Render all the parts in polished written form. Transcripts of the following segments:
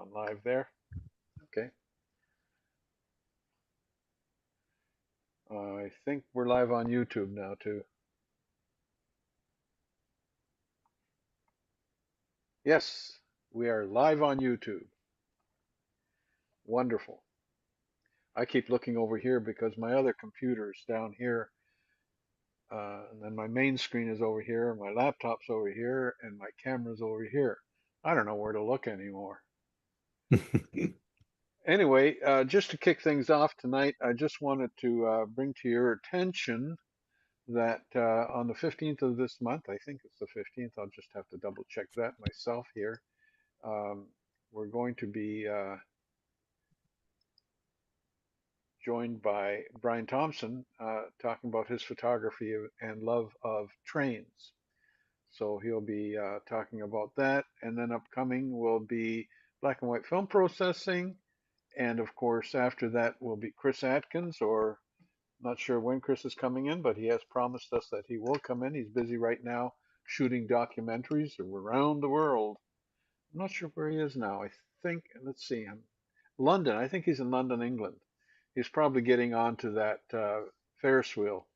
on live there. Okay. I think we're live on YouTube now too. Yes, we are live on YouTube. Wonderful. I keep looking over here because my other computer's down here, and then my main screen is over here, my laptop's over here, and my camera's over here. I don't know where to look anymore. Anyway, just to kick things off tonight, I just wanted to bring to your attention that on the 15th of this month, I think it's the 15th, I'll just have to double check that myself here. Um, we're going to be joined by Brian Thompson talking about his photography and love of trains. So he'll be talking about that. And then upcoming will be black and white film processing. And of course, after that will be Chris Atkins, or not sure when Chris is coming in, but he has promised us that he will come in. He's busy right now shooting documentaries around the world. I'm not sure where he is now. I think, let's see, London. I think he's in London, England. He's probably getting onto that Ferris wheel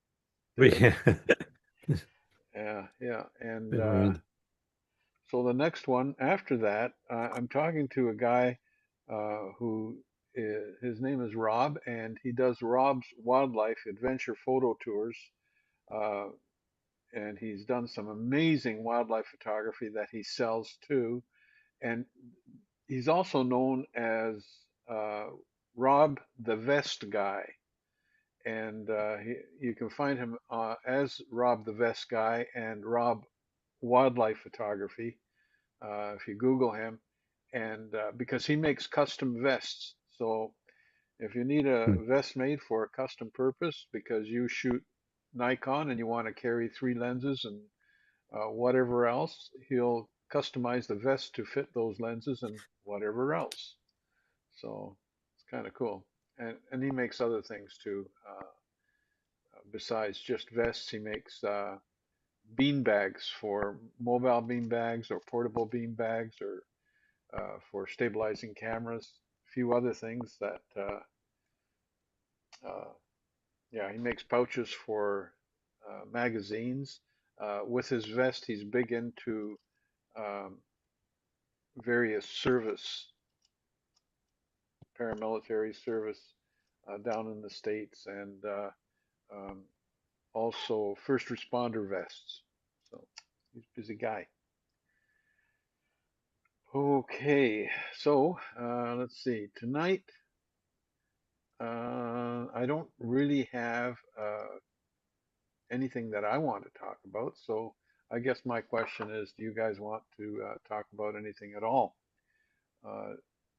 But there. yeah, Yeah, yeah. And been around. so the next one after that, I'm talking to a guy who his name is Rob, and he does Rob's Wildlife Adventure Photo Tours. Uh, and he's done some amazing wildlife photography that he sells too. And he's also known as uh, Rob the Vest Guy. And you can find him as Rob the Vest Guy and Rob Wildlife Photography if you Google him. And because he makes custom vests. So if you need a Hmm. vest made for a custom purpose because you shoot Nikon and you want to carry three lenses and whatever else, he'll customize the vest to fit those lenses and whatever else. So it's kind of cool. And he makes other things too. Besides just vests, he makes bean bags for mobile bean bags or portable bean bags or for stabilizing cameras. A few other things that, uh, yeah, he makes pouches for magazines. With his vest, he's big into um, various service, paramilitary service down in the States, and um, also first responder vests. So he's a busy guy. Okay, so let's see. Tonight, I don't really have anything that I want to talk about. So I guess my question is, do you guys want to talk about anything at all? Uh,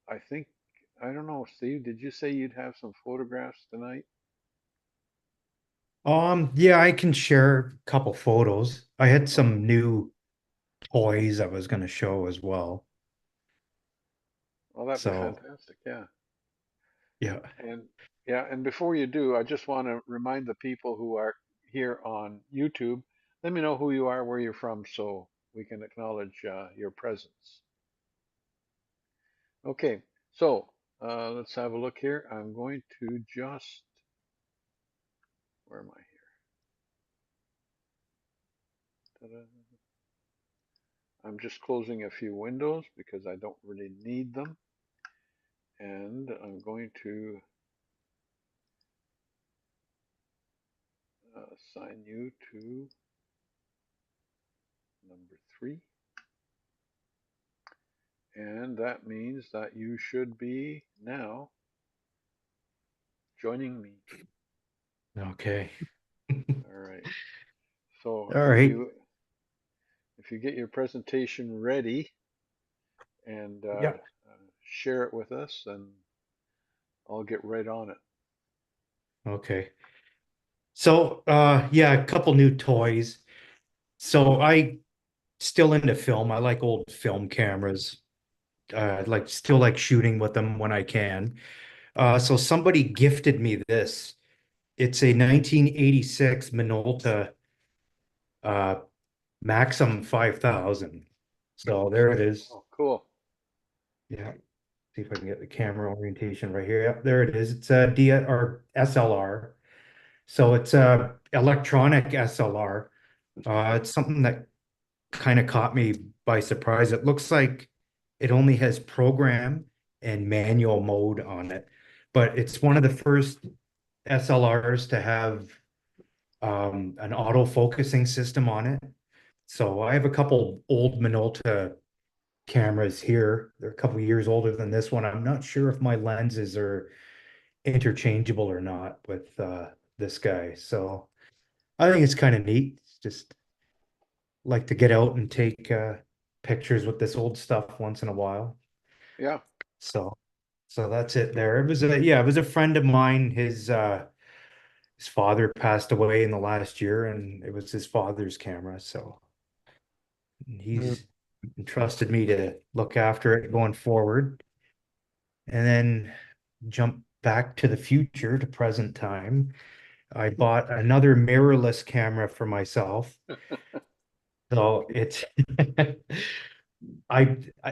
I think, I don't know, Steve, did you say you'd have some photographs tonight? Yeah, I can share a couple photos. I had Oh, some new toys I was going to show as well. well, that'd be So, fantastic. Yeah. yeah. And yeah, and before you do, I just want to remind the people who are here on YouTube, let me know who you are, where you're from, so we can acknowledge your presence. Okay, so let's have a look here. I'm going to just, where am I here? Ta-da. I'm just closing a few windows because I don't really need them. And I'm going to assign you to number 3. And that means that you should be now joining me. Okay. All right. So All right. if you get your presentation ready and Yeah. share it with us, then I'll get right on it. Okay. So, yeah, a couple new toys. So I still into film. I like old film cameras. Like still like shooting with them when I can. So somebody gifted me this. It's a 1986 Minolta uh, Maxim 5000. So there it is. Oh, cool. Yeah. See if I can get the camera orientation right here. Yep, there it is. It's a D or SLR. So it's a electronic SLR. It's something that kind of caught me by surprise. It looks like it only has program and manual mode on it, but it's one of the first SLRs to have an auto focusing system on it. So I have a couple old Minolta cameras here. They're a couple years older than this one. I'm not sure if my lenses are interchangeable or not with this guy. So I think it's kind of neat. It's just like to get out and take pictures with this old stuff once in a while. Yeah. So so that's it there. It was a yeah, it was a friend of mine. His father passed away in the last year and it was his father's camera. So he's entrusted me to look after it going forward. And then jump back to the future to present time. I bought another mirrorless camera for myself. So it's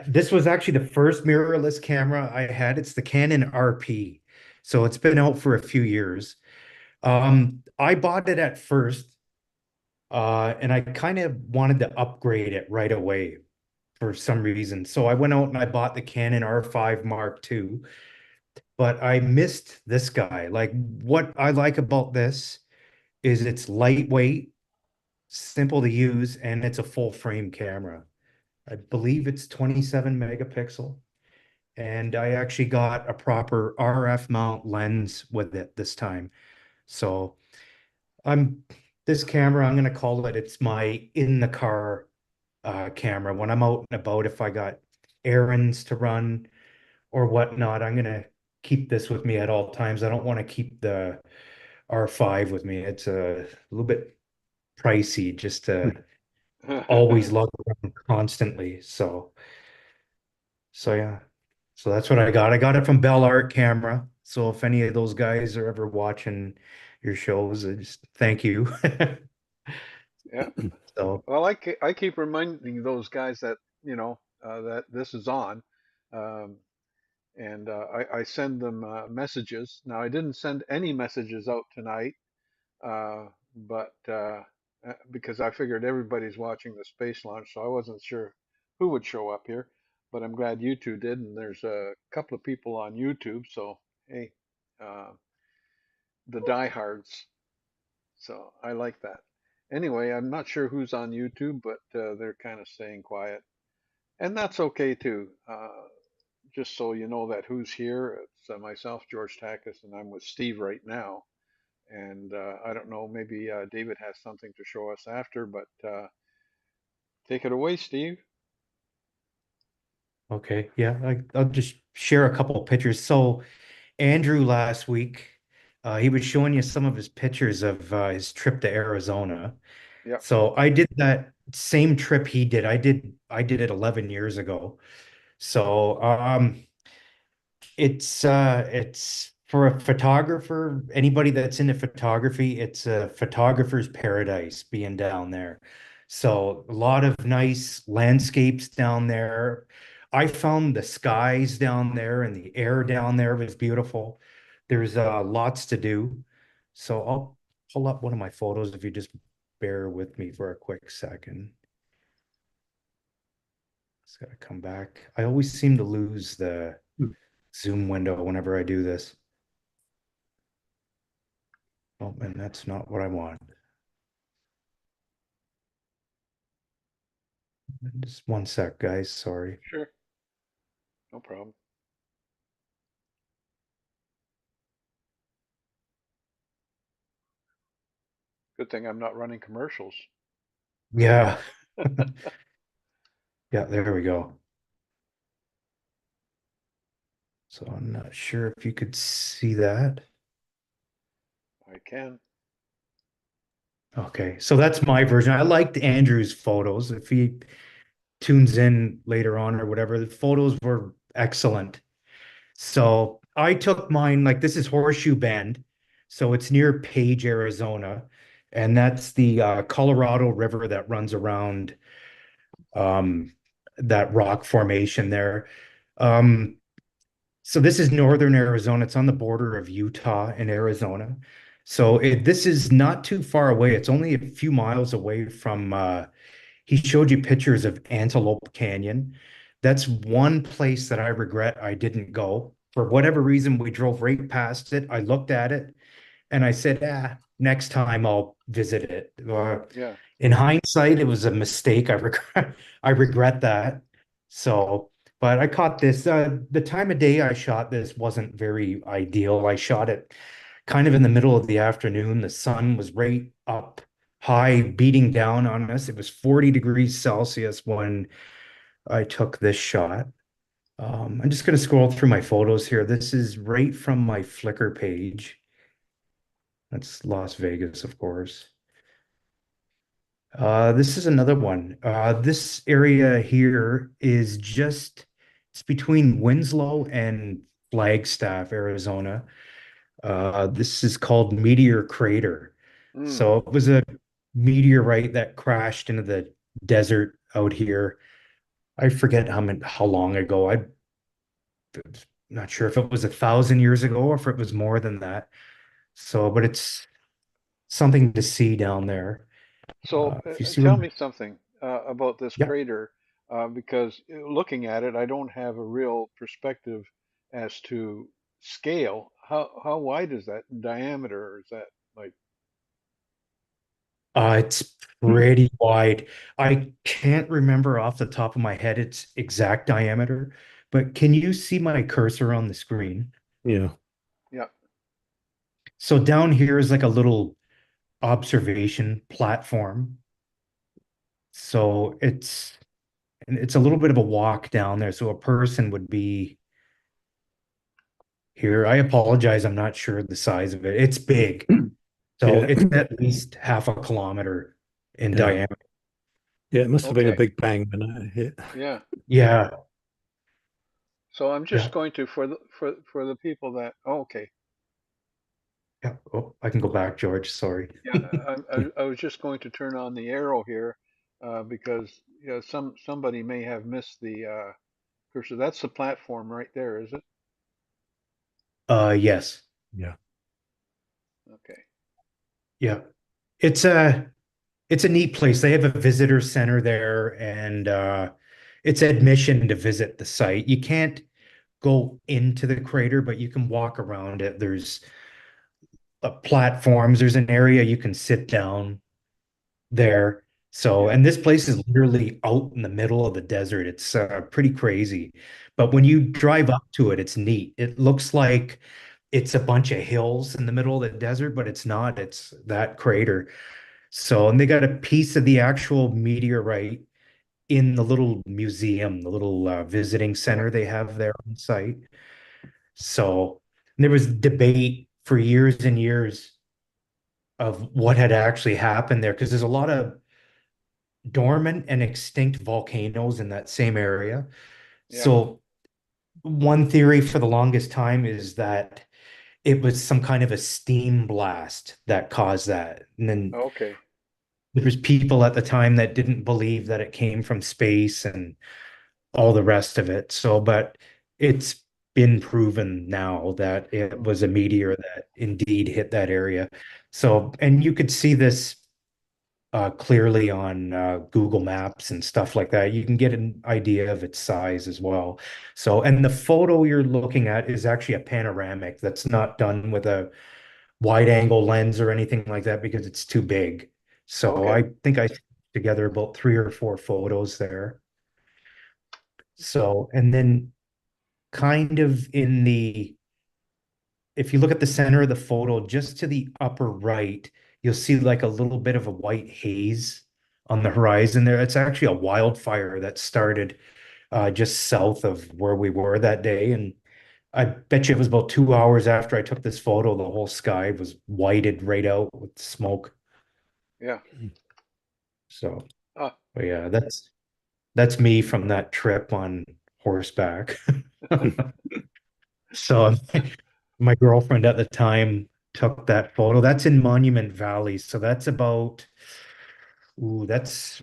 this was actually the first mirrorless camera I had. It's the Canon RP. So it's been out for a few years. I bought it at first, and I kind of wanted to upgrade it right away for some reason. So I went out and I bought the Canon R5 Mark II, but I missed this guy. Like what I like about this is it's lightweight, simple to use, and it's a full frame camera. I believe it's 27 megapixel. And I actually got a proper RF mount lens with it this time. So I'm this camera, I'm gonna call it, it's my in the car camera. When I'm out and about, if I got errands to run or whatnot, I'm gonna keep this with me at all times. I don't want to keep the R5 with me. It's a little bit pricey just to always lug around constantly. So yeah. So that's what I got. I got it from Bell Art Camera. So if any of those guys are ever watching your shows, I just thank you. Yeah. So Well, I keep reminding those guys that, that this is on. Um, and I send them messages. Now, I didn't send any messages out tonight, but because I figured everybody's watching the space launch, so I wasn't sure who would show up here. But I'm glad you two did, and there's a couple of people on YouTube. So hey, uh, the diehards. So I like that. Anyway, I'm not sure who's on YouTube, but they're kind of staying quiet, and that's okay too. Just so you know that who's here, it's myself, George Takis, and I'm with Steve right now. And I don't know, maybe David has something to show us after, but take it away, Steve. okay, yeah, I'll just share a couple of pictures. So Andrew last week, he was showing you some of his pictures of his trip to Arizona. Yep. So I did that same trip he did. I did it 11 years ago. So it's for a photographer, anybody that's into photography, it's a photographer's paradise being down there. So a lot of nice landscapes down there. I found the skies down there and the air down there was beautiful. There's lots to do. So I'll pull up one of my photos if you just bear with me for a quick second. It's got to come back. I always seem to lose the Zoom window whenever I do this. Oh, and that's not what I want. Just one sec, guys. Sorry. Sure. No problem. Good thing I'm not running commercials. Yeah. Yeah, there we go. So I'm not sure if you could see that. I can. Okay, so that's my version. I liked Andrew's photos. If he tunes in later on or whatever, the photos were excellent. So I took mine, like this is Horseshoe Bend. So it's near Page, Arizona. And that's the Colorado River that runs around um, that rock formation there. Um, So this is northern Arizona. It's on the border of Utah and Arizona. So this is not too far away. It's only a few miles away from he showed you pictures of Antelope Canyon. That's one place that I regret I didn't go. For whatever reason, we drove right past it. I looked at it and I said, next time I'll visit it. Yeah. In hindsight, it was a mistake. I regret that. So, but I caught this. The time of day I shot this wasn't very ideal. I shot it kind of in the middle of the afternoon. The sun was right up high, beating down on us. It was 40 degrees Celsius when I took this shot. I'm just going to scroll through my photos here. This is right from my Flickr page. That's Las Vegas, of course. This is another one. This area here is just it's between Winslow and Flagstaff, Arizona. This is called Meteor Crater. Mm. So it was a meteorite that crashed into the desert out here. I forget how long ago. I'm not sure if it was 1,000 years ago or if it was more than that. So, but it's something to see down there. So If you see where, tell me something about this yeah. crater, because looking at it, I don't have a real perspective as to scale. How wide is that in diameter? Or is that like, It's pretty wide. I can't remember off the top of my head its exact diameter, but can you see my cursor on the screen? Yeah. yeah, So down here is like a little observation platform. So it's a little bit of a walk down there. So a person would be here. I apologize, I'm not sure the size of it. It's big. So Yeah. it's at least half a kilometer in Yeah. diameter. Yeah. It must have been a okay, big bang when it hit. yeah. Yeah. So I'm just Yeah. going to for the people that okay, Yeah. Oh, I can go back, George. Sorry. yeah. I was just going to turn on the arrow here because you know, somebody may have missed the cursor. That's the platform right there, is it? Yes. Yeah. Okay. Yeah. It's a neat place. They have a visitor center there and it's admission to visit the site. You can't go into the crater, but you can walk around it. There's platforms, there's an area you can sit down there. So, Yeah. and this place is literally out in the middle of the desert. It's pretty crazy. But when you drive up to it, it's neat. It looks like it's a bunch of hills in the middle of the desert, but it's not. It's that crater. So, and they got a piece of the actual meteorite in the little museum, the little visiting Yeah. center they have there on site. So, there was debate for years and years of what had actually happened there because there's a lot of dormant and extinct volcanoes in that same area. Yeah. So, one theory for the longest time is that it was some kind of a steam blast that caused that. And then Okay. there was people at the time that didn't believe that it came from space and all the rest of it. So, but it's been proven now that it Hmm. was a meteor that indeed hit that area. So, and you could see this clearly on Google Maps and stuff like that. You can get an idea of its size as well. So, and the photo you're looking at is actually a panoramic that's not done with a wide angle lens or anything like that because it's too big. So Okay. I think I put together about 3 or 4 photos there. So, and then kind of in the, if you look at the center of the photo, just to the upper right, you'll see like a little bit of a white haze on the horizon there. It's actually a wildfire that started just south of where we were that day. And I bet you it was about 2 hours after I took this photo, the whole sky was whited right out with smoke. Yeah. So, Ah. but yeah, that's me from that trip on horseback. So my girlfriend at the time took that photo. That's in Monument Valley. So that's about, ooh, that's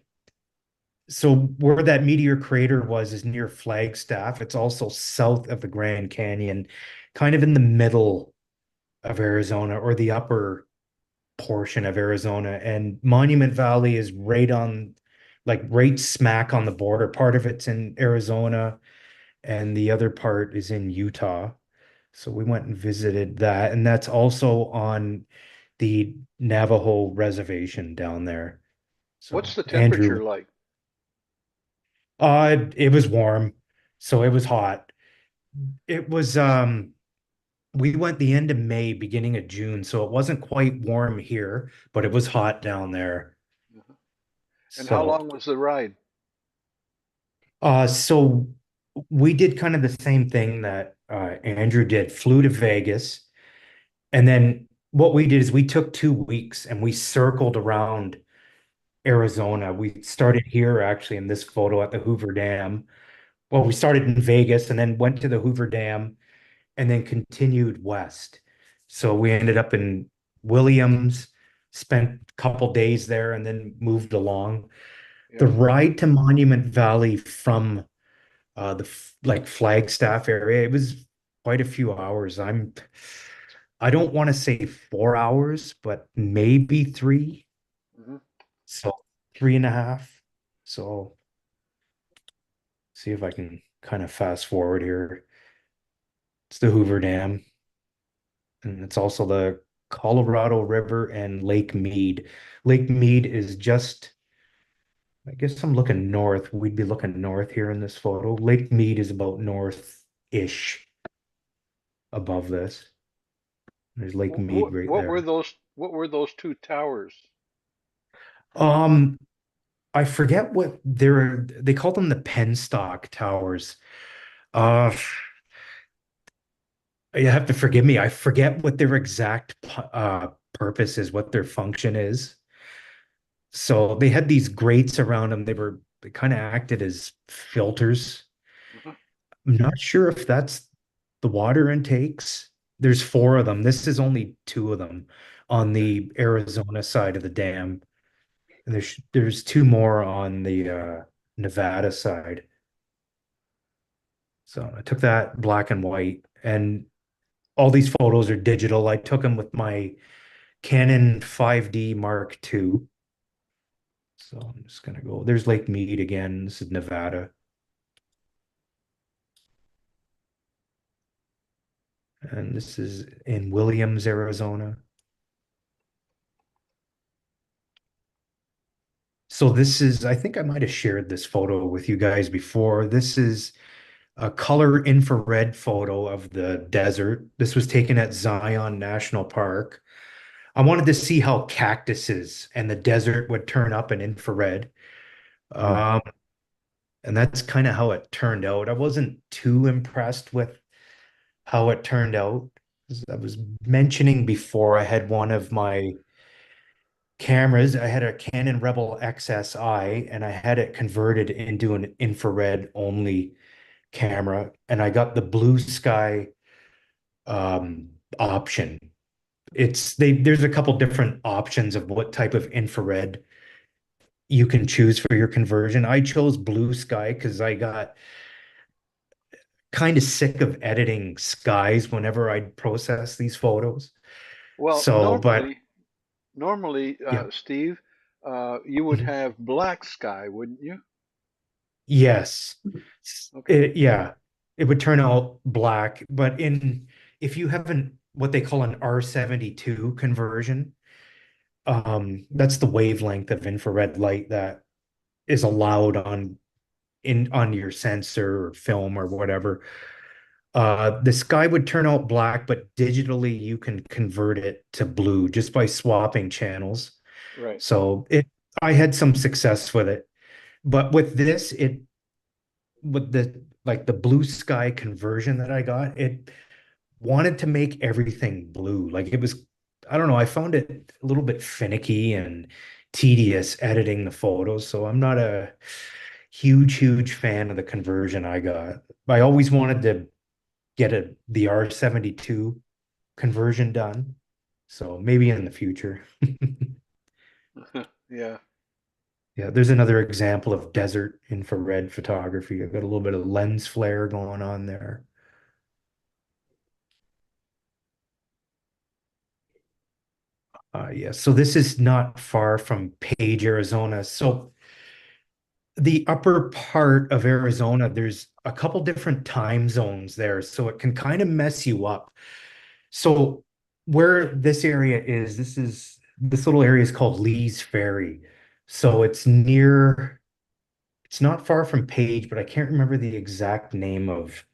So where that meteor crater was is near Flagstaff. It's also south of the Grand Canyon, kind of in the middle of Arizona or the upper portion of Arizona. And Monument Valley is right on, like right smack on the border. Part of it's in Arizona and the other part is in Utah. So we went and visited that. And that's also on the Navajo reservation down there. What's So the Andrew, temperature like? it was warm, so it was hot. It was we went the end of May, beginning of June, so it wasn't quite warm here, but it was hot down there. Uh-huh. And how So long was the ride? so we did kind of the same thing that Andrew did, flew to Vegas, and then what we did is we took 2 weeks and we circled around Arizona. We started here actually in this photo at the Hoover Dam. Well, we started in Vegas and then went to the Hoover Dam and then continued west. So we ended up in Williams, spent a couple days there, and then moved along. The Yeah. ride to Monument Valley from like Flagstaff area, it was quite a few hours. I don't want to say 4 hours, but maybe three. Hmm. So 3.5. So see if I can kind of fast forward here. It's the Hoover Dam. And it's also the Colorado River and Lake Mead. Lake Mead is just, I guess I'm looking north. We'd be looking north here in this photo. Lake Mead is about north-ish above this. There's Lake Mead right there. What were those two towers? Um, I forget what they call them the penstock towers. Uh, you have to forgive me. I forget what their exact purpose is, what their function is. So they had these grates around them. They kind of acted as filters. Uh-huh. I'm not sure if that's the water intakes. There's four of them. This is only two of them on Okay. the Arizona side of the dam. And there's two more on the Nevada side. So I took that black and white, and all these photos are digital. I took them with my Canon 5D Mark II. So I'm just gonna go. There's Lake Mead again. This is Nevada. And this is in Williams, Arizona. So this is, I think I might have shared this photo with you guys before. This is a color infrared photo of the desert. This was taken at Zion National Park. I wanted to see how cactuses and the desert would turn up in infrared. Um, and that's kind of how it turned out. I wasn't too impressed with how it turned out. As I was mentioning before, I had one of my cameras. I had a Canon Rebel XSI and I had it converted into an infrared only camera, and I got the blue sky option. There's a couple different options of what type of infrared you can choose for your conversion. I chose blue sky because I got kind of sick of editing skies whenever I'd process these photos. Well, So, but normally, yeah, Steve, you would mhm. have black sky, wouldn't you? Yes. Okay. Yeah, it would turn out black, but in if you have what they call an R72 conversion, that's the wavelength of infrared light that is allowed on your sensor or film or whatever. The sky would turn out black, but digitally you can convert it to blue just by swapping channels. Right. So I had some success with it. But with this, with the like the blue sky conversion that I got, it wanted to make everything blue. Like it was, I don't know, I found it a little bit finicky and tedious editing the photos. So I'm not a huge fan of the conversion I got. I always wanted to get the R72 conversion done. So maybe in the future. Yeah. Yeah, there's another example of desert infrared photography. I've got a little bit of lens flare going on there. Yeah, so this is not far from Page, Arizona. So the upper part of Arizona, there's a couple different time zones there, so it can kind of mess you up. So where this area is, this little area is called Lee's Ferry. So it's not far from Page, but I can't remember the exact name of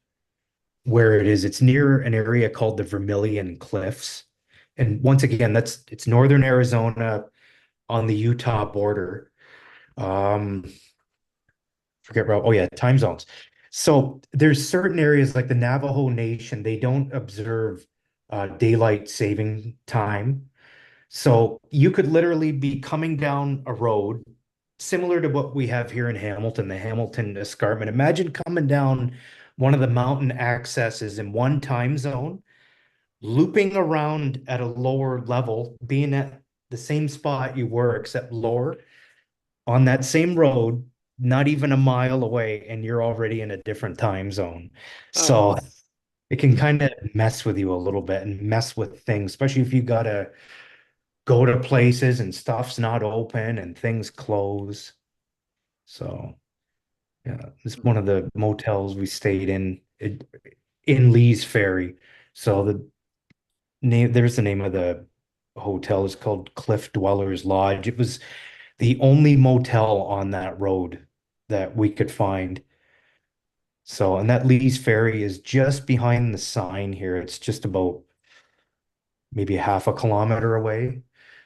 where it is. It's near an area called the Vermilion Cliffs. And once again, it's northern Arizona on the Utah border. Um, forget where, oh yeah, time zones. So there's certain areas like the Navajo Nation, they don't observe daylight saving time. So you could literally be coming down a road similar to what we have here in Hamilton, the Hamilton Escarpment. Imagine coming down one of the mountain accesses in one time zone, looping around at a lower level, being at the same spot you were, except lower on that same road, not even a mile away, and you're already in a different time zone. Huh. So it can kind of mess with you a little bit and mess with things, especially if you gotta go to places and stuff's not open and things close. So yeah, it's one of the motels we stayed in Lee's Ferry. So there's the name of the hotel is called Cliff Dwellers Lodge. It was the only motel on that road that we could find. So, and that Lee's Ferry is just behind the sign here. It's just about maybe a half a kilometer away.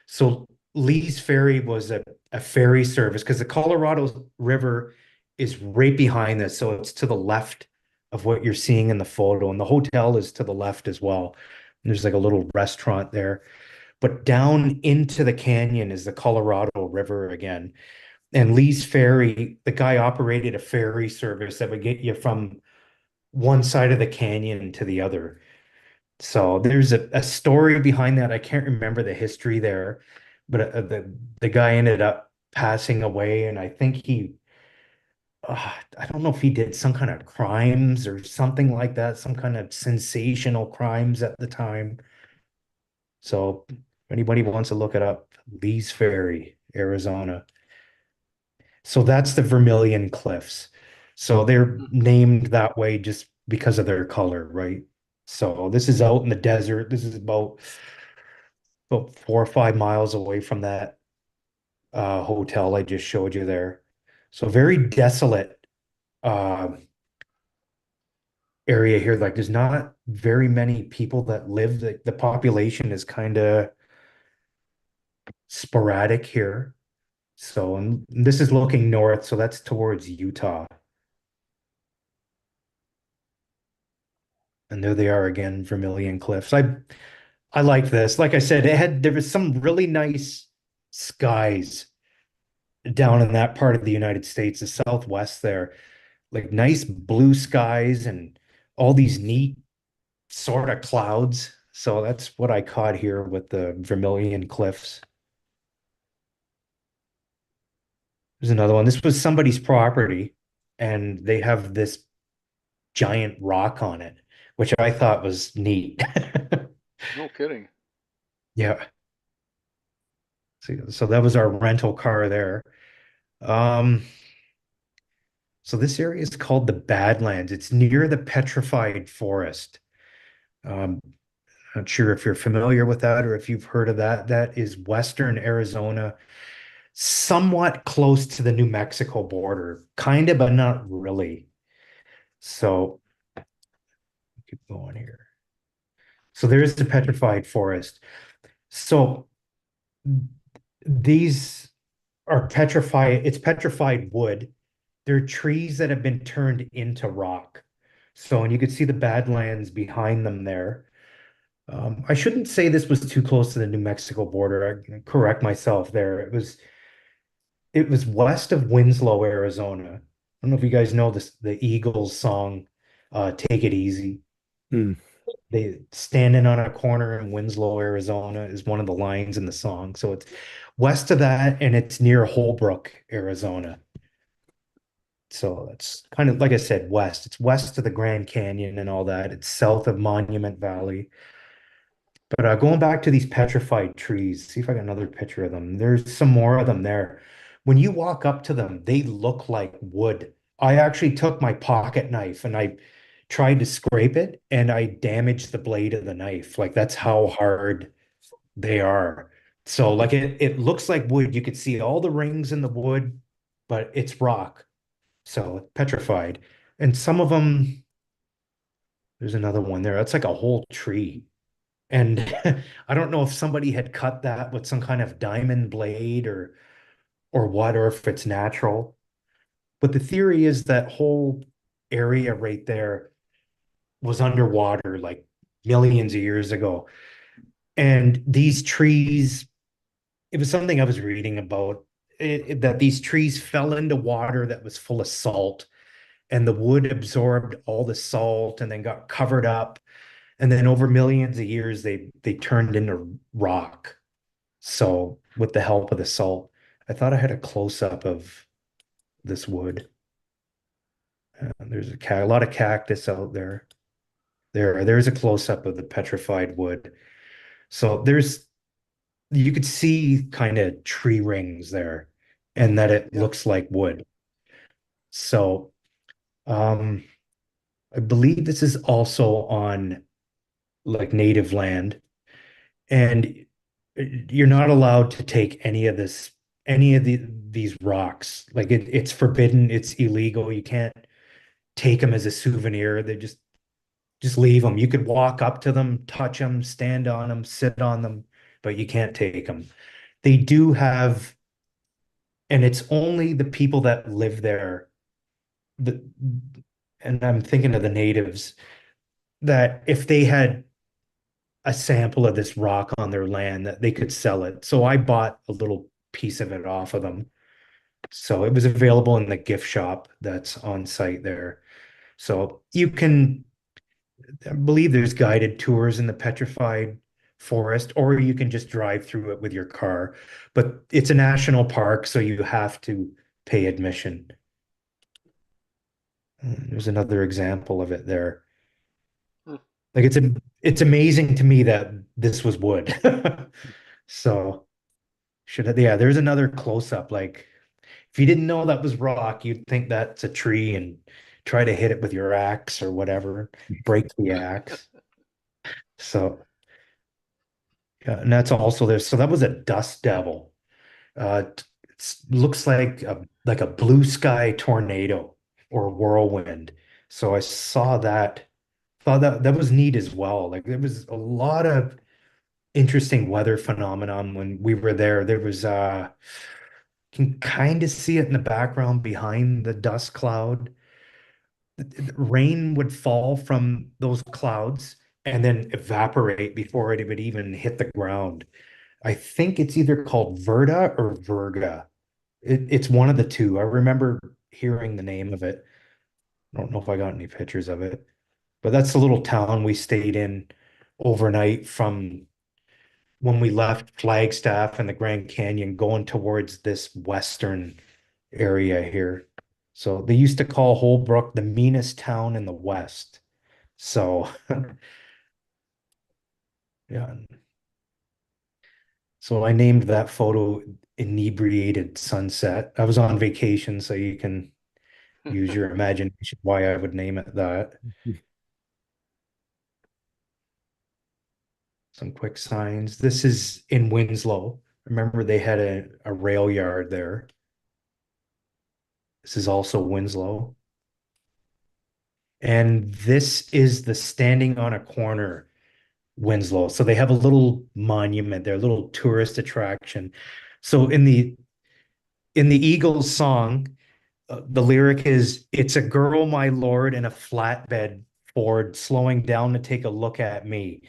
So Lee's Ferry was a ferry service because the Colorado River is right behind this. So it's to the left of what you're seeing in the photo. And the hotel is to the left as well. And there's like a little restaurant there. But down into the canyon is the Colorado River again. And Lee's Ferry, the guy operated a ferry service that would get you from one side of the canyon to the other. So there's a story behind that. I can't remember the history there, but the guy ended up passing away, and I think I don't know if he did some kind of crimes or something like that, some kind of sensational crimes at the time. So if anybody wants to look it up, Lee's Ferry, Arizona. So that's the Vermilion Cliffs. So they're Hmm. named that way just because of their color, right? So this is out in the desert. This is about 4 or 5 miles away from that hotel I just showed you there. So very desolate uh, area here. Like there's not very many people that live. The population is kind of sporadic here. So, and this is looking north, so that's towards Utah. And there they are again, Vermilion Cliffs. I like this. Like I said, there was some really nice skies down in that part of the United States, the Southwest there, like nice blue skies and all these neat sort of clouds. So that's what I caught here with the Vermilion Cliffs. There's another one. This was somebody's property, and they have this giant rock on it, which I thought was neat. No kidding. Yeah. So that was our rental car there. Um, so this area is called the Badlands. It's near the Petrified Forest. Um, Not sure if you're familiar with that or if you've heard of that. That is Western Arizona, somewhat close to the New Mexico border, kind of, but not really. So keep going here. So there's the Petrified Forest. So these are petrified, it's petrified wood. They're trees that have been turned into rock. So, and you could see the Badlands behind them there. I shouldn't say this was too close to the New Mexico border. I correct myself there. It was west of Winslow, Arizona. I don't know if you guys know this, the Eagles song, Take It Easy. Hmm. they standing on a corner in Winslow, Arizona is one of the lines in the song. So it's west of that and it's near Holbrook, Arizona. So it's kind of like I said, west. It's west of the Grand Canyon and all that. It's south of Monument Valley. But going back to these petrified trees, see if I got another picture of them. There's some more of them there. When you walk up to them, they look like wood. I actually took my pocket knife and I tried to scrape it and I damaged the blade of the knife. Like that's how hard they are. So like it looks like wood. You could see all the rings in the wood, but it's rock. So petrified. And some of them, there's another one there. That's like a whole tree. And I don't know if somebody had cut that with some kind of diamond blade or what, or if it's natural. But the theory is that whole area right there was underwater like millions of years ago. And these trees, it was something I was reading about, that these trees fell into water that was full of salt, and the wood absorbed all the salt and then got covered up. And then over millions of years, they turned into rock. So with the help of the salt, I thought I had a close up of this wood. There's a lot of cactus out there. There's a close up of the petrified wood. So you could see kind of tree rings there, and that it Yeah. looks like wood. So um, I believe this is also on like native land, and you're not allowed to take any of these rocks. Like it's forbidden, it's illegal. You can't take them as a souvenir. They just leave them. You could walk up to them, touch them, stand on them, sit on them, but you can't take them. They do have, and it's only the people that live there. The, and I'm thinking of the natives that if they had a sample of this rock on their land that they could sell it. So I bought a little piece of it off of them. So it was available in the gift shop that's on site there. So you can, I believe there's guided tours in the petrified forest, or you can just drive through it with your car. But it's a national park, so you have to pay admission. There's another example of it there. Hmm. Like it's amazing to me that this was wood. So yeah, there's another close up. Like if you didn't know that was rock, you'd think that's a tree and try to hit it with your axe or whatever, break the axe. So yeah, and that's also there. So that was a dust devil. It looks like a blue sky tornado or whirlwind. So I saw that, thought that was neat as well. Like there was a lot of interesting weather phenomenon when we were there. There was can kind of see it in the background behind the dust cloud. Rain would fall from those clouds and then evaporate before it would even hit the ground. I think it's either called Verda or Verga. It's one of the two. I remember hearing the name of it. I don't know if I got any pictures of it, but that's the little town we stayed in overnight from when we left Flagstaff and the Grand Canyon going towards this western area here. So they used to call Holbrook the meanest town in the West. So yeah. So I named that photo Inebriated Sunset. I was on vacation, so you can use your imagination why I would name it that. Some quick signs. This is in Winslow. Remember they had a rail yard there. This is also Winslow. And this is the standing on a corner Winslow. So they have a little monument there, a little tourist attraction. So in the Eagles song, the lyric is, "It's a girl, my lord, in a flatbed Ford, slowing down to take a look at me."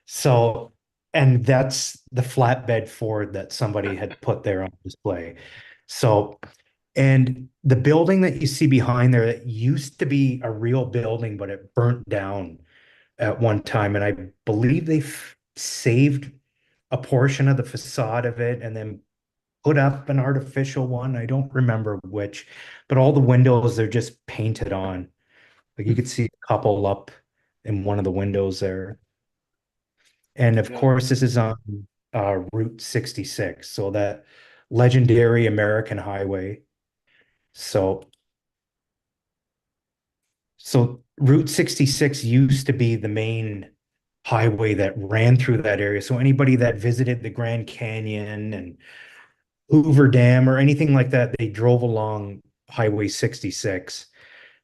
So, and that's the flatbed Ford that somebody had put there on display. So, and the building that you see behind there, that used to be a real building, but it burnt down at one time, and I believe they saved a portion of the facade of it and then put up an artificial one. I don't remember which, but all the windows they're just painted on. Like you could see a couple up in one of the windows there. And of Yeah. course, this is on Route 66, so that legendary American highway. So, so Route 66 used to be the main highway that ran through that area. So anybody that visited the Grand Canyon and Hoover Dam or anything like that, they drove along Highway 66.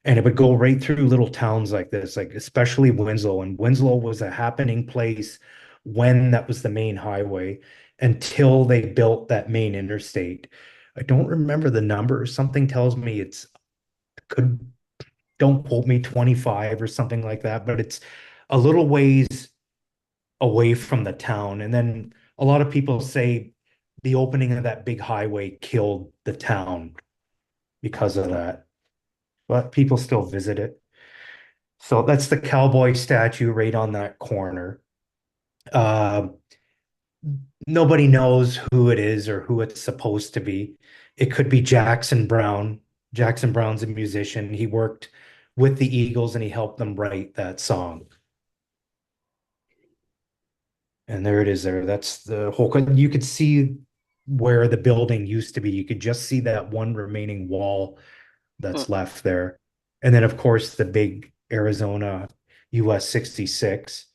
And it would go right through little towns like this, like especially Winslow. And Winslow was a happening place when that was the main highway until they built that main interstate. I don't remember the number. Something tells me it's could don't quote me 25 or something like that, but it's a little ways away from the town. And then a lot of people say the opening of that big highway killed the town because of that, but people still visit it. So that's the cowboy statue right on that corner. Uh, Nobody knows who it is or who it's supposed to be. It could be Jackson Brown. Jackson Brown's a musician. He worked with the Eagles and he helped them write that song. And there it is there. That's the whole, you could see where the building used to be. You could just see that one remaining wall Huh. that's left there. And then, of course, the big Arizona US 66.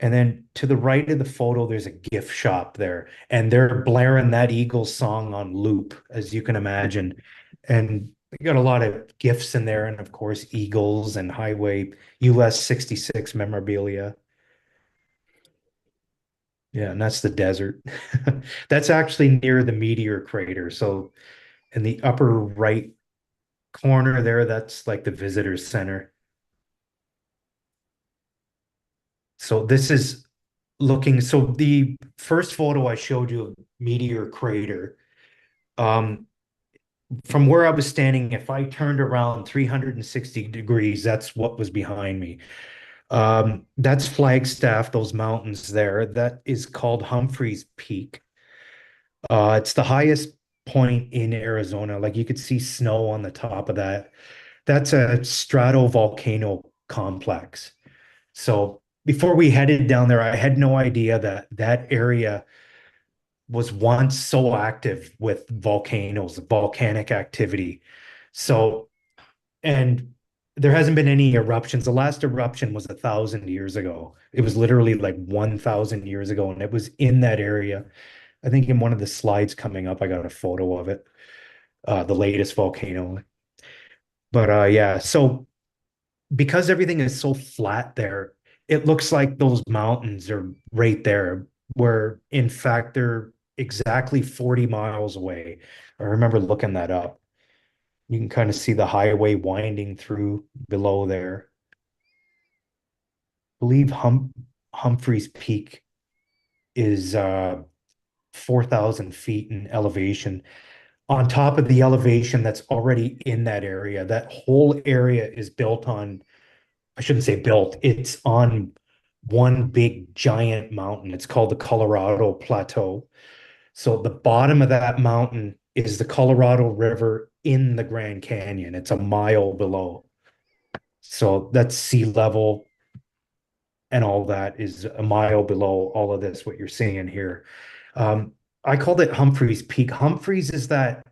And then to the right of the photo, there's a gift shop there, and they're blaring that Eagles song on loop, as you can imagine. And we got a lot of gifts in there, and of course, Eagles and Highway US 66 memorabilia. Yeah, and that's the desert. That's actually near the meteor crater. So in the upper right corner there, that's like the visitor center. So this is looking, so the first photo I showed you of meteor crater, um, from where I was standing, if I turned around 360 degrees, that's what was behind me. That's Flagstaff, those mountains there. That is called Humphreys Peak. It's the highest point in Arizona. Like you could see snow on the top of that. That's a stratovolcano complex. So before we headed down there, I had no idea that that area was once so active with volcanoes, volcanic activity. So, and there hasn't been any eruptions. The last eruption was 1,000 years ago. It was literally like 1,000 years ago, and it was in that area. I think in one of the slides coming up, I got a photo of it, the latest volcano. But yeah, so because everything is so flat there, it looks like those mountains are right there, where in fact they're exactly 40 miles away. I remember looking that up. You can kind of see the highway winding through below there. I believe Humphreys Peak is 4,000 feet in elevation. On top of the elevation that's already in that area, that whole area is built on, I shouldn't say built, it's on one big giant mountain. It's called the Colorado Plateau. So the bottom of that mountain is the Colorado River in the Grand Canyon. It's a mile below. So that's sea level and all that is a mile below all of this, what you're seeing here. I called it Humphreys Peak. Humphreys is that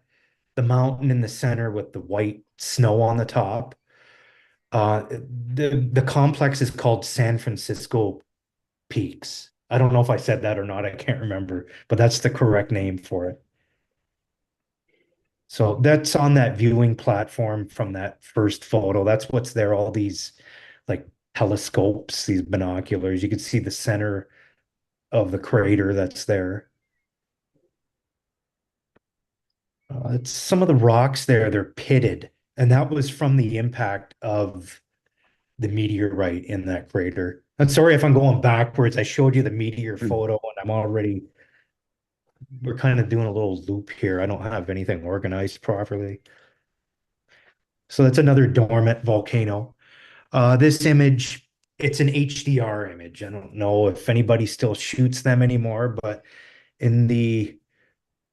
the mountain in the center with the white snow on the top. The complex is called San Francisco Peaks. I don't know if I said that or not. I can't remember, but that's the correct name for it. So that's on that viewing platform from that first photo. That's what's there, all these like telescopes, these binoculars. You can see the center of the crater that's there. It's some of the rocks there, they're pitted, and that was from the impact of the meteorite in that crater. I'm sorry if I'm going backwards. I showed you the meteor Hmm. photo, and we're kind of doing a little loop here. I don't have anything organized properly. So that's another dormant volcano. This image it's an HDR image. I don't know if anybody still shoots them anymore, but in the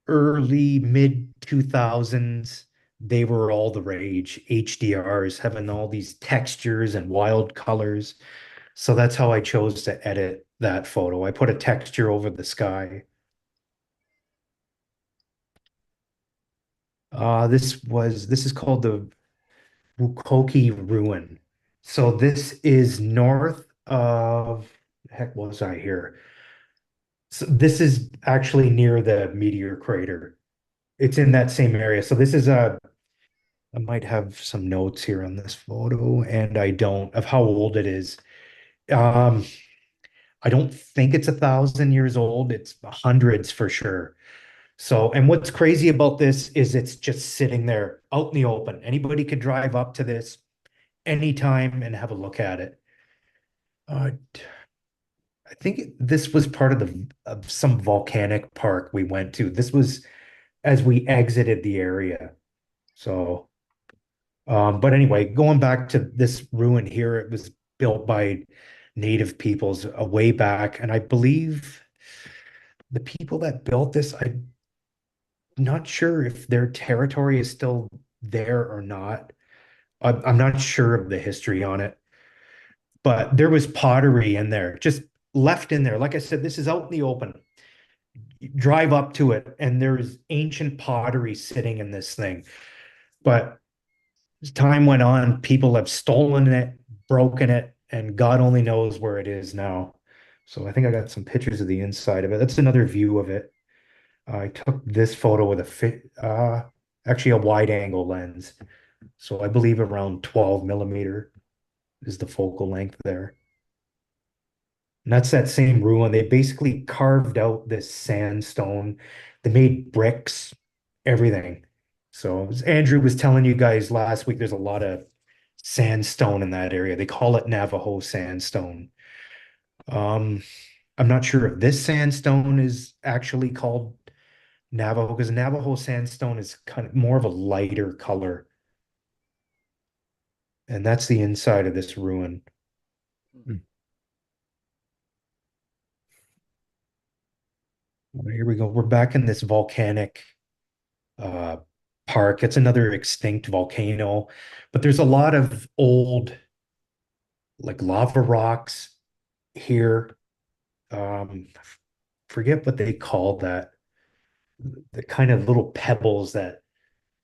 early mid 2000s, they were all the rage. HDRs having all these textures and wild colors. So that's how I chose to edit that photo. I put a texture over the sky. This is called the Wukoki Ruin. So this is north of, heck was I here? So this is actually near the meteor crater. It's in that same area. So this is a, I might have some notes here on this photo, and I don't, of how old it is. Um, I don't think it's 1,000 years old. It's hundreds for sure. So, and what's crazy about this is it's just sitting there out in the open. Anybody could drive up to this anytime and have a look at it. Uh, I think this was part of the of some volcanic park we went to. This was as we exited the area. So, but anyway, going back to this ruin here, it was built by native peoples way back, and I believe the people that built this, I'm not sure if their territory is still there or not. I'm not sure of the history on it, but there was pottery in there, just left in there. Like I said, this is out in the open. You drive up to it, and there's ancient pottery sitting in this thing. But as time went on, people have stolen it, broken it, and God only knows where it is now. So I think I got some pictures of the inside of it. That's another view of it. I took this photo with a actually a wide angle lens. So I believe around 12 millimeter is the focal length there. And that's that same ruin. They basically carved out this sandstone. They made bricks, everything. So as Andrew was telling you guys last week, there's a lot of sandstone in that area. They call it Navajo sandstone. Um, I'm not sure if this sandstone is actually called Navajo because Navajo sandstone is kind of more of a lighter color. And that's the inside of this ruin. Hmm. Here we go. We're back in this volcanic uh, park. It's another extinct volcano, but there's a lot of old, like lava rocks here. Forget what they call that. The kind of little pebbles that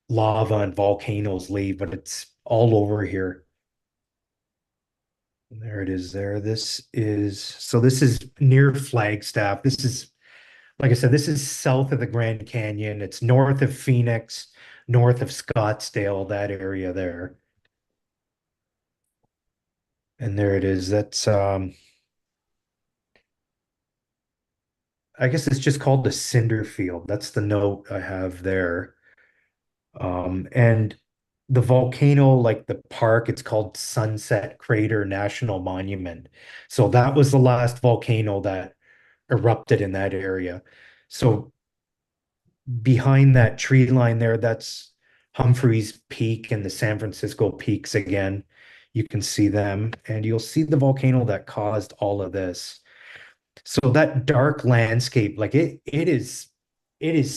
lava and volcanoes leave, but it's all over here. There it is there. This is near Flagstaff. This is, like I said, this is south of the Grand Canyon. It's north of Phoenix, north of Scottsdale, that area there. And there it is. I guess it's just called the Cinder Field. That's the note I have there. And the volcano, like the park, it's called Sunset Crater National Monument. So that was the last volcano that erupted in that area. So behind that tree line there, that's Humphreys Peak and the San Francisco Peaks again. You can see them, and you'll see the volcano that caused all of this. So that dark landscape, like it is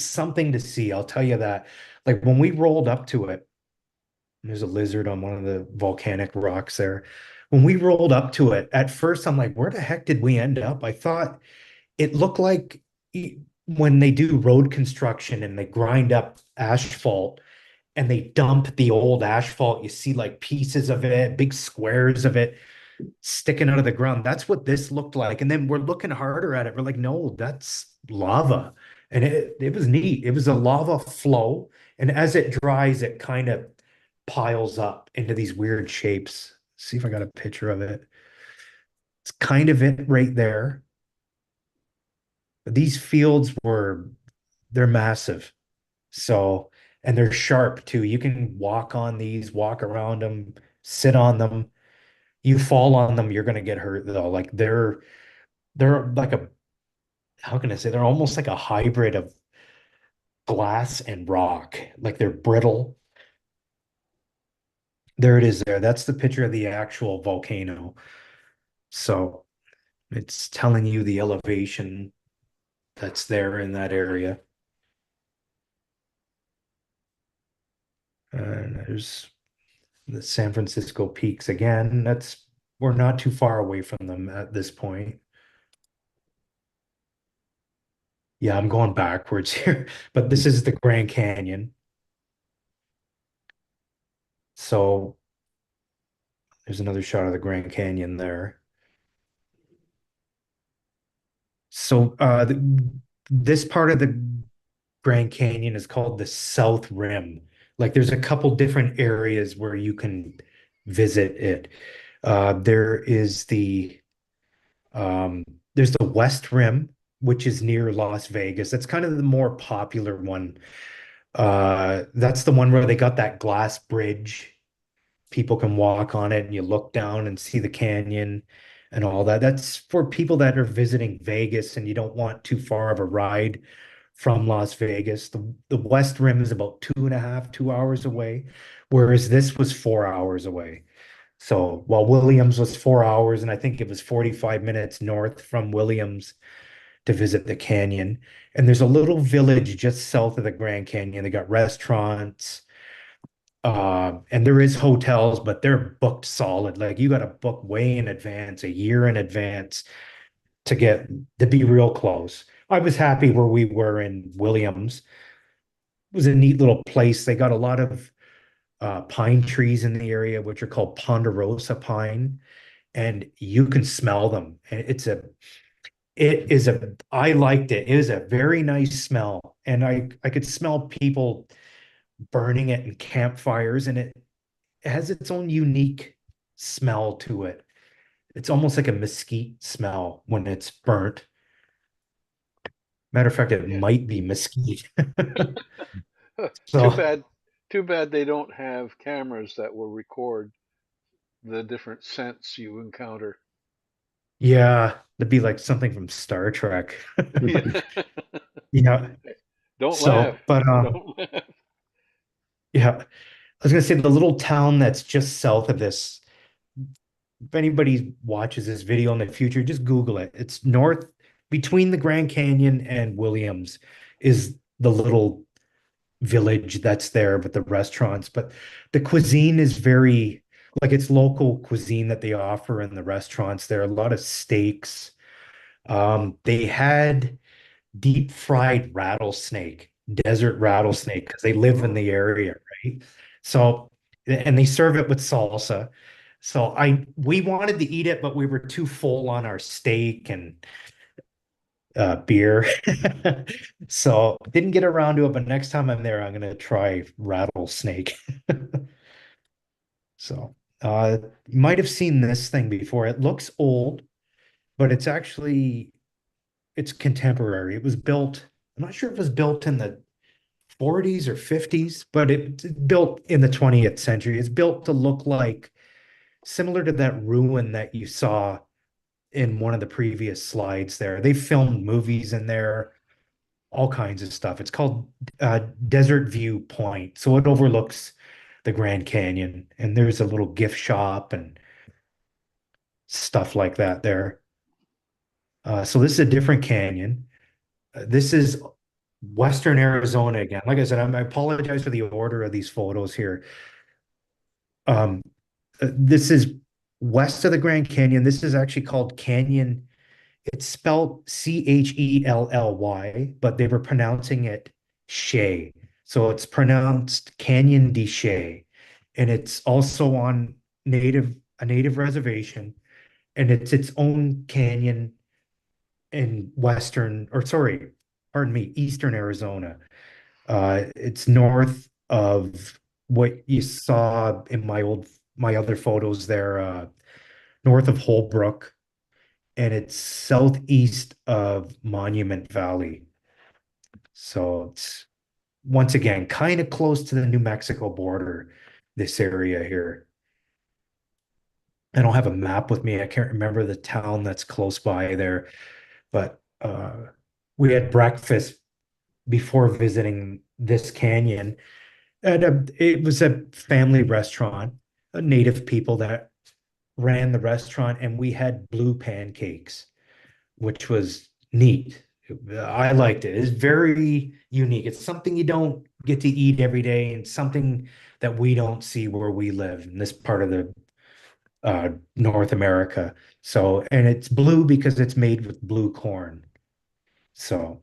something to see. I'll tell you that. Like when we rolled up to it, there's a lizard on one of the volcanic rocks there. When we rolled up to it, at first I'm like, where the heck did we end up? I thought it looked like when they do road construction and they grind up asphalt and they dump the old asphalt, you see like pieces of it, big squares of it sticking out of the ground. That's what this looked like. And then we're looking harder at it. We're like, no, that's lava. And it was neat. It was a lava flow. And as it dries, it kind of piles up into these weird shapes. See if I got a picture of it. It's kind of it right there. These fields they're massive. So, and they're sharp too. You can walk on these, walk around them, sit on them. You fall on them, you're gonna get hurt though. Like they're like a, how can I say, they're almost like a hybrid of glass and rock. Like they're brittle. There it is there. That's the picture of the actual volcano. So it's telling you the elevation that's there in that area. And there's the San Francisco peaks again. That's we're not too far away from them at this point. Yeah, I'm going backwards here, but this is the Grand Canyon. So there's another shot of the Grand Canyon there. So this part of the Grand Canyon is called the South Rim. Like there's a couple different areas where you can visit it. There is um, there's the West Rim, which is near Las Vegas. That's kind of the more popular one. That's the one where they got that glass bridge. People can walk on it and you look down and see the canyon and all that. That's for people that are visiting Vegas and you don't want too far of a ride from Las Vegas. The West Rim is about 2.5, 2 hours away, whereas this was 4 hours away. So while Williams was 4 hours, and I think it was 45 minutes north from Williams to visit the canyon. And there's a little village just south of the Grand Canyon. They got restaurants, and there is hotels, but they're booked solid. Like you got to book way in advance, a year in advance to get to be real close. I was happy where we were in Williams. It was a neat little place. They got a lot of pine trees in the area, which are called ponderosa pine, and you can smell them. And I liked it. It was a very nice smell. And I could smell people burning it in campfires, and it has its own unique smell to it. It's almost like a mesquite smell when it's burnt. Matter of fact, it Yeah. might be mesquite. Too So bad. Too bad they don't have cameras that will record the different scents you encounter. yeah, it'd be like something from Star Trek. Yeah. Yeah. Don't laugh. So, but Don't laugh. yeah, I was gonna say the little town that's just south of this. If anybody watches this video in the future, just Google it. It's north between the Grand Canyon and Williams is the little village that's there with the restaurants. But the cuisine is very like it's local cuisine that they offer in the restaurants. There are a lot of steaks. They had deep fried rattlesnake, desert rattlesnake, because they live in Oh, the area, right? So, and they serve it with salsa. So we wanted to eat it, but we were too full on our steak and beer. So didn't get around to it, but next time I'm there, I'm gonna try rattlesnake. So you might have seen this thing before. It looks old, but it's contemporary. It was built, I'm not sure if it was built in the 40s or 50s, but it's built in the 20th century. It's built to look like similar to that ruin that you saw in one of the previous slides there. They filmed movies in there, all kinds of stuff. It's called Desert View Point. So it overlooks the Grand Canyon, and there's a little gift shop and stuff like that there. So this is a different canyon. This is Western Arizona again. Like I said, I apologize for the order of these photos here. Um, this is west of the Grand Canyon. This is actually called Canyon. It's spelled Chelly, but they were pronouncing it Shay. So it's pronounced Canyon de Shay. And it's also on a native reservation. And it's its own canyon in eastern Arizona. It's north of what you saw in my other photos there, north of Holbrook, and it's southeast of Monument Valley. So it's once again kind of close to the New Mexico border, this area here. I don't have a map with me. I can't remember the town that's close by there, but we had breakfast before visiting this canyon. And it was a family restaurant, native people that ran the restaurant, and we had blue pancakes, which was neat. I liked it. It's very unique. It's something you don't get to eat every day, and something that we don't see where we live in this part of the North America. So, and it's blue because it's made with blue corn. So,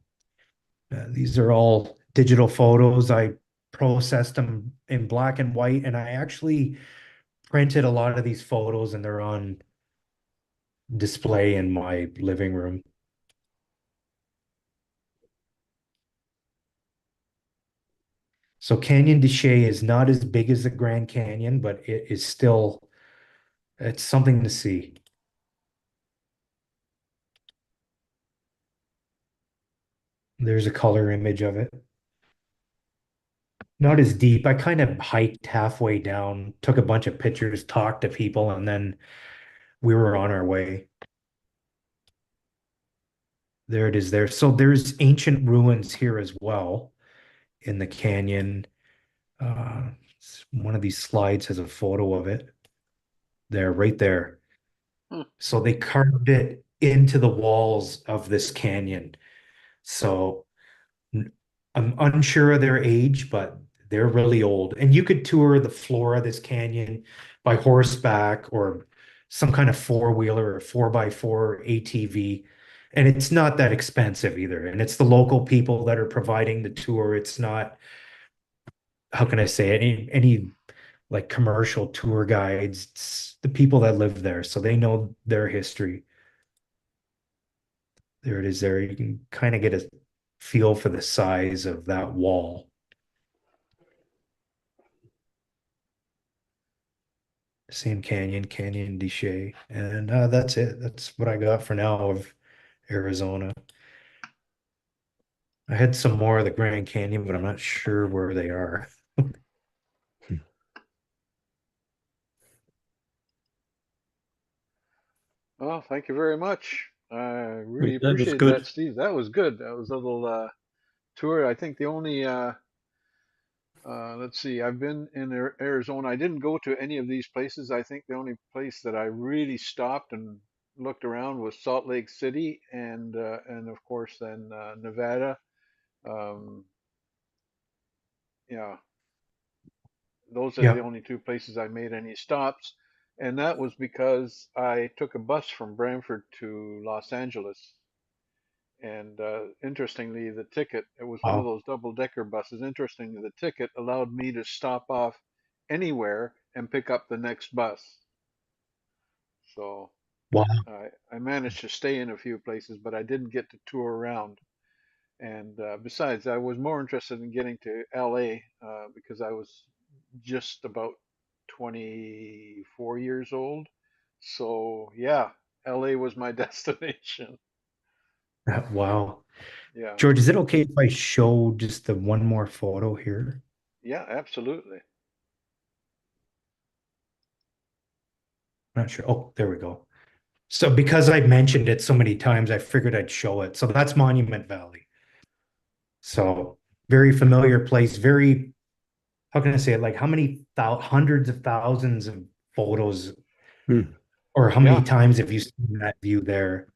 these are all digital photos. I processed them in black and white, and I actually printed a lot of these photos, and they're on display in my living room. So Canyon de Chelly is not as big as the Grand Canyon, but it is still, it's something to see. There's a color image of it. Not as deep. I kind of hiked halfway down, took a bunch of pictures, talked to people, and then we were on our way. There it is there. So there's ancient ruins here as well in the canyon. One of these slides has a photo of it. There, right there. Hmm. So they carved it into the walls of this canyon. So I'm unsure of their age, but they're really old. And you could tour the floor of this canyon by horseback or some kind of four-wheeler or 4x4 ATV. And it's not that expensive either. And it's the local people that are providing the tour. It's not, how can I say, any like commercial tour guides. It's the people that live there, so they know their history. There it is there. You can kind of get a feel for the size of that wall. Sand Canyon, Canyon de Chelly. And that's it. That's what I got for now of Arizona. I had some more of the Grand Canyon, but I'm not sure where they are. Well, thank you very much. I really That was appreciate that, good. Steve. That was good. That was a little tour. I think the only let's see, I've been in Arizona. I didn't go to any of these places. I think the only place that I really stopped and looked around was Salt Lake City, and of course then Nevada. Um, yeah, those are the Yeah. only two places I made any stops, and that was because I took a bus from Brantford to Los Angeles. And interestingly, the ticket, it was one of Wow. those double-decker buses. Interestingly, the ticket allowed me to stop off anywhere and pick up the next bus. So Wow. I managed to stay in a few places, but I didn't get to tour around. And besides, I was more interested in getting to LA because I was just about 24 years old. So yeah, LA was my destination. Wow. Yeah, George, is it okay if I show just the one more photo here? yeah, absolutely. I'm not sure. Oh, there we go. So because I mentioned it so many times, I figured I'd show it. So that's Monument Valley. So very familiar place, very, how can I say it? Like how many hundreds of thousands of photos, Hmm. or how many Yeah. times have you seen that view there?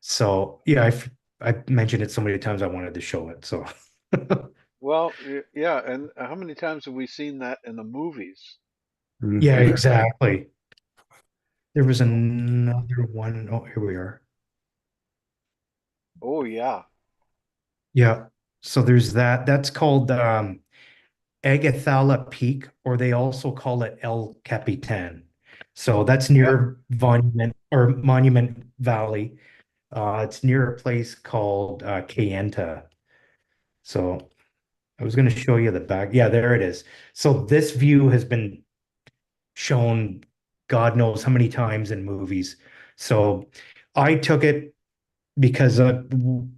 So yeah, I mentioned it so many times I wanted to show it. So Well, yeah, and how many times have we seen that in the movies? yeah, Mhm. exactly. There was You know? another one. Oh, here we are. Oh, yeah. Yeah. So there's that. That's called Agathala Peak, or they also call it El Capitan. So that's Yeah. near Monument Valley. It's near a place called Kayenta. So I was going to show you the back. Yeah, there it is. So this view has been shown God knows how many times in movies. So I took it because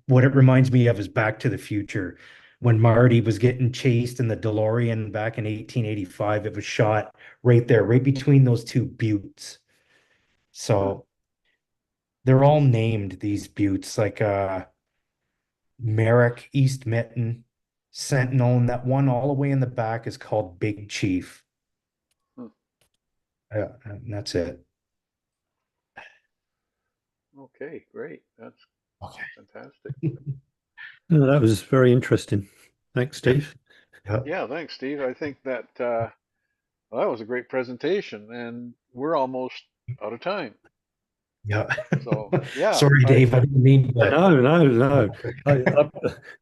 what it reminds me of is Back to the Future. When Marty was getting chased in the DeLorean back in 1885, it was shot right there, right between those two buttes. Huh. So they're all named these buttes, like Merrick, East Mitten, Sentinel, and that one all the way in the back is called Big Chief. Huh. And that's it. Okay, great. That's Okay. fantastic. That was very interesting. Thanks, Yeah. Steve. Yeah. Yeah, thanks, Steve. I think that well, that was a great presentation, and we're almost out of time. Yeah. So, yeah, Sorry, I Dave. I didn't mean to. No, no, no.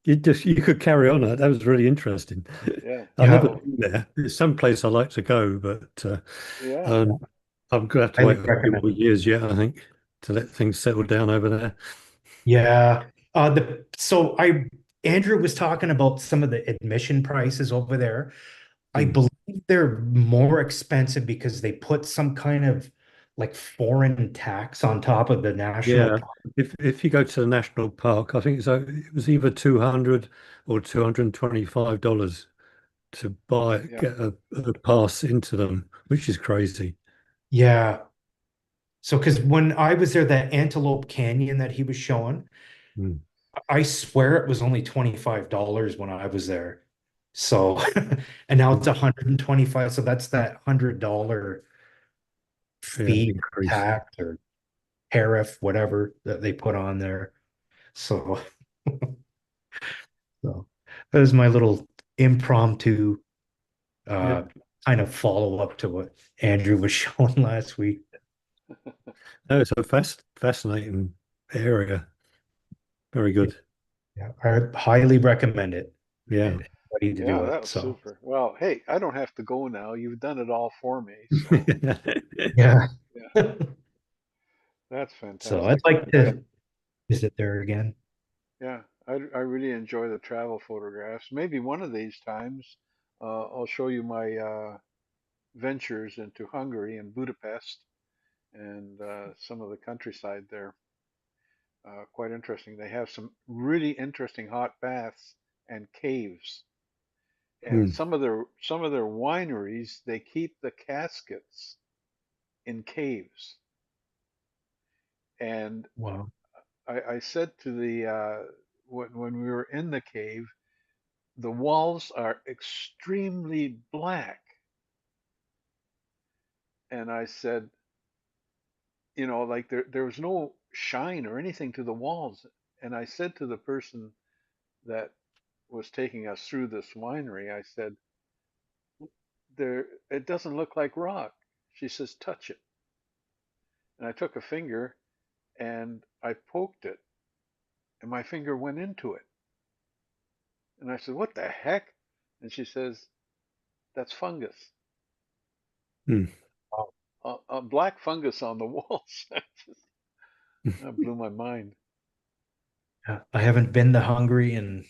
You could carry on. That was really interesting. yeah. I've never Yeah. So, been there. It's some place I like to go, but yeah. um, I'm going to have to Highly wait a few recommend. more years yet, I think, to let things settle down over there. Yeah. The so I Andrew was talking about some of the admission prices over there. I Hmm. believe they're more expensive because they put some kind of like foreign tax on top of the national Yeah, park. if you go to the national park, I think it was either 200 or $225 to Yeah. get a pass into them, which is crazy. Yeah. So because when I was there, that Antelope Canyon that he was showing, Hmm. I swear it was only $25 when I was there. So and now it's 125. So that's that $100 Yeah, fee increase. tax or tariff, whatever that they put on there. So, so that was my little impromptu Yeah, uh kind of follow up to what Andrew was showing last week. no, it's a fascinating area. Very Yeah, good. yeah. I highly recommend it. Yeah. Anybody to do Yeah, that it. was So super. Well, hey, I don't have to go now. You've done it all for me. So, yeah. yeah, that's So I'd fantastic. like I to visit there again. Yeah, I really enjoy the travel photographs. Maybe one of these times, I'll show you my ventures into Hungary and Budapest and some of the countryside there. Quite interesting. They have some really interesting hot baths and caves. And Mm. some of their wineries, they keep the caskets in caves. And Wow. I said to the when we were in the cave, the walls are extremely black. And I said, like there was no shine or anything to the walls. And I said to the person that was taking us through this winery, I said, it doesn't look like rock. She says, touch it. And I took a finger and I poked it, and my finger went into it. And I said, what the heck? And she says, that's fungus. Mm. Wow. A black fungus on the walls. That blew my mind. Yeah, I haven't been to Hungary in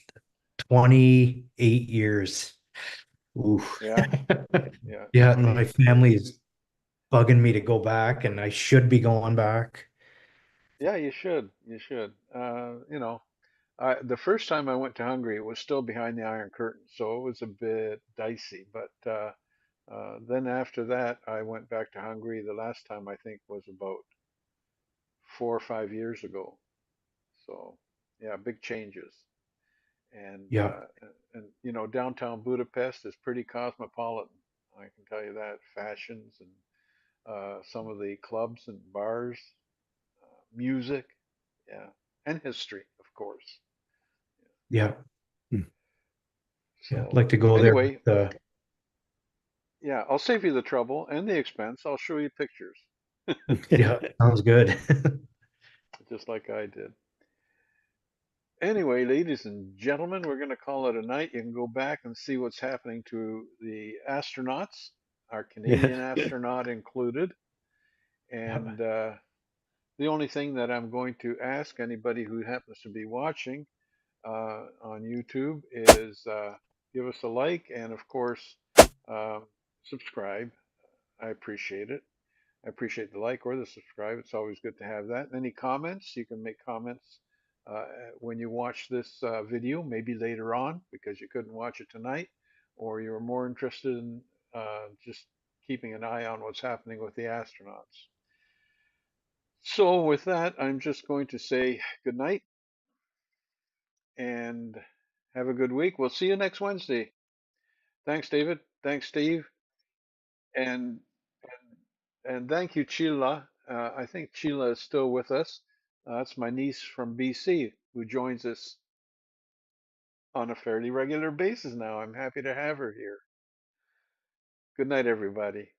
28 years. Oof. Yeah, yeah, Yeah, and my 28 years. family is bugging me to go back, and I should be going back. Yeah, you should. You should. The first time I went to Hungary, it was still behind the Iron Curtain, so it was a bit dicey. But then after that, I went back to Hungary. The last time I think was about 4 or 5 years ago. So yeah, big changes. And Yeah, downtown Budapest is pretty cosmopolitan. I can tell you that. Fashions and some of the clubs and bars, music, yeah, and history, of course. yeah, Mm. yeah. I'd So like to go there with anyway, yeah, I'll save you the trouble and the expense. I'll show you pictures, yeah, sounds good. just like I did. Anyway, ladies and gentlemen, we're going to call it a night. You can go back and see what's happening to the astronauts, our Yeah. Canadian astronaut included. Yeah, And the only thing that I'm going to ask anybody who happens to be watching on YouTube is give us a like and, of course, um, subscribe. I appreciate it. I appreciate the like or the subscribe. It's always good to have that. Any comments? You can make comments uh, when you watch this video, maybe later on because you couldn't watch it tonight, or you're more interested in just keeping an eye on what's happening with the astronauts. So, with that, I'm just going to say good night and have a good week. We'll see you next Wednesday. Thanks, David. Thanks, Steve. And And thank you, Chila. I think Chila is still with us. That's my niece from BC who joins us on a fairly regular basis now. I'm happy to have her here. Good night, everybody.